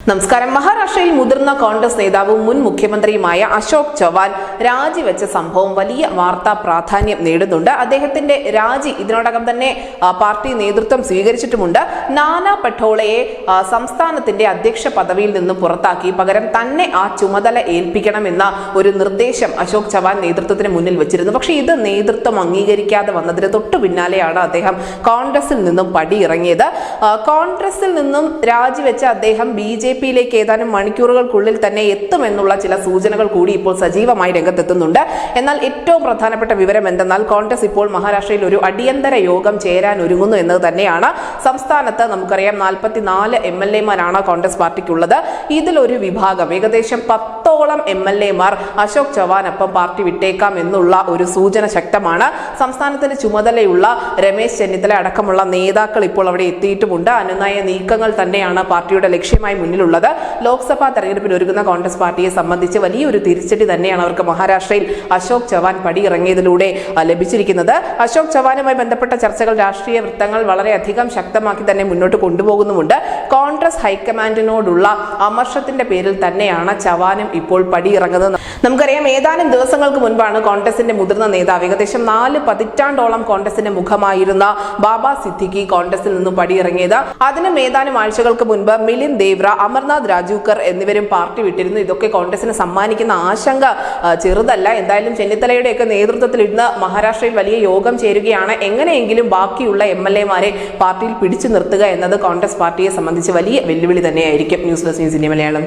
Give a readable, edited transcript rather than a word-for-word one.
നമസ്കാരം. മഹാരാഷ്ട്രയിൽ മുതിർന്ന കോൺഗ്രസ് നേതാവും മുൻ മുഖ്യമന്ത്രിയുമായ അശോക് ചവാൻ രാജിവെച്ച സംഭവം വലിയ വാർത്താ പ്രാധാന്യം നേടുന്നുണ്ട്. അദ്ദേഹത്തിന്റെ രാജി ഇതിനോടകം തന്നെ പാർട്ടി നേതൃത്വം സ്വീകരിച്ചിട്ടുമുണ്ട്. നാനാ പട്ടോളയെ സംസ്ഥാനത്തിന്റെ അധ്യക്ഷ പദവിയിൽ നിന്നും പുറത്താക്കി പകരം തന്നെ ആ ചുമതല ഏൽപ്പിക്കണമെന്ന ഒരു നിർദ്ദേശം അശോക് ചവാൻ നേതൃത്വത്തിന് മുന്നിൽ വെച്ചിരുന്നു. പക്ഷേ ഇത് നേതൃത്വം അംഗീകരിക്കാതെ വന്നതിന് തൊട്ടു പിന്നാലെയാണ് അദ്ദേഹം കോൺഗ്രസിൽ നിന്നും പടിയിറങ്ങിയത്. കോൺഗ്രസിൽ നിന്നും രാജിവെച്ച അദ്ദേഹം BJP-യിലേക്ക് ഏതാനും മണിക്കൂറുകൾക്കുള്ളിൽ തന്നെ എത്തുമെന്നുള്ള ചില സൂചനകൾ കൂടി ഇപ്പോൾ സജീവമായി രംഗത്തെത്തുന്നുണ്ട്. എന്നാൽ ഏറ്റവും പ്രധാനപ്പെട്ട വിവരം എന്തെന്നാൽ കോൺഗ്രസ് ഇപ്പോൾ മഹാരാഷ്ട്രയിൽ ഒരു അടിയന്തര യോഗം ചേരാൻ ഒരുങ്ങുന്നു എന്നത് തന്നെയാണ്. സംസ്ഥാനത്ത് നമുക്കറിയാം 44 MLA-മാരാണ് കോൺഗ്രസ് പാർട്ടിക്കുള്ളത്. ഇതിലൊരു വിഭാഗം ഏകദേശം 10ഓളം MLA-മാർ അശോക് ചവാനൊപ്പം പാർട്ടി വിട്ടേക്കാം എന്നുള്ള ഒരു സൂചന ശക്തമാണ്. സംസ്ഥാനത്തിന് ചുമതലയുള്ള രമേശ് ചെന്നിത്തല അടക്കമുള്ള നേതാക്കൾ ഇപ്പോൾ അവിടെ എത്തിയിട്ടുമുണ്ട്. അനുനയ നീക്കങ്ങൾ തന്നെയാണ് പാർട്ടിയുടെ ലക്ഷ്യമായി മുന്നിലുള്ളത്. ലോക്സഭാ തെരഞ്ഞെടുപ്പിൽ ഒരുങ്ങുന്ന കോൺഗ്രസ് പാർട്ടിയെ സംബന്ധിച്ച് വലിയൊരു തിരിച്ചടി തന്നെയാണ് അവർക്ക് മഹാരാഷ്ട്രയിൽ അശോക് ചവാൻ പടിയിറങ്ങിയതിലൂടെ ലഭിച്ചിരിക്കുന്നത്. അശോക് ചവാനുമായി ബന്ധപ്പെട്ട ചർച്ചകൾ രാഷ്ട്രീയ വൃത്തങ്ങൾ വളരെയധികം ശക്തമാക്കി തന്നെ മുന്നോട്ട് കൊണ്ടുപോകുന്നുമുണ്ട്. കോൺഗ്രസ് ഹൈക്കമാൻഡിനോടുള്ള അമർഷത്തിന്റെ പേരിൽ തന്നെയാണ് ചവാനും ഇപ്പോൾ പടിയിറങ്ങുന്നത്. നമുക്കറിയാം, ഏതാനും ദിവസങ്ങൾക്ക് മുൻപാണ് കോൺഗ്രസിന്റെ മുതിർന്ന നേതാവ് ഏകദേശം 4 പതിറ്റാണ്ടോളം കോൺഗ്രസിന്റെ മുഖമായിരുന്ന ബാബാ സിദ്ദിഖി കോൺഗ്രസിൽ നിന്നും പടിയിറങ്ങിയത്. അതിനും ഏതാനും ആഴ്ചകൾക്ക് മുൻപ് മിലിന്ദ് ദേവ്ര, അമർനാഥ് രാജൂക്കർ എന്നിവരും പാർട്ടി വിട്ടിരുന്നു. ഇതൊക്കെ കോൺഗ്രസിന് സമ്മാനിക്കുന്ന ആശങ്ക ചെറുതല്ല. എന്തായാലും ചെന്നിത്തലയുടെയൊക്കെ നേതൃത്വത്തിൽ ഇന്ന് മഹാരാഷ്ട്രയിൽ വലിയ യോഗം ചേരുകയാണ്. എങ്ങനെയെങ്കിലും ബാക്കിയുള്ള MLA-മാരെ പാർട്ടിയിൽ പിടിച്ചു നിർത്തുക എന്നത് കോൺഗ്രസ് പാർട്ടിയെ സംബന്ധിച്ച് വലിയ വെല്ലുവിളി തന്നെയായിരിക്കും. News desk news India Malayalam.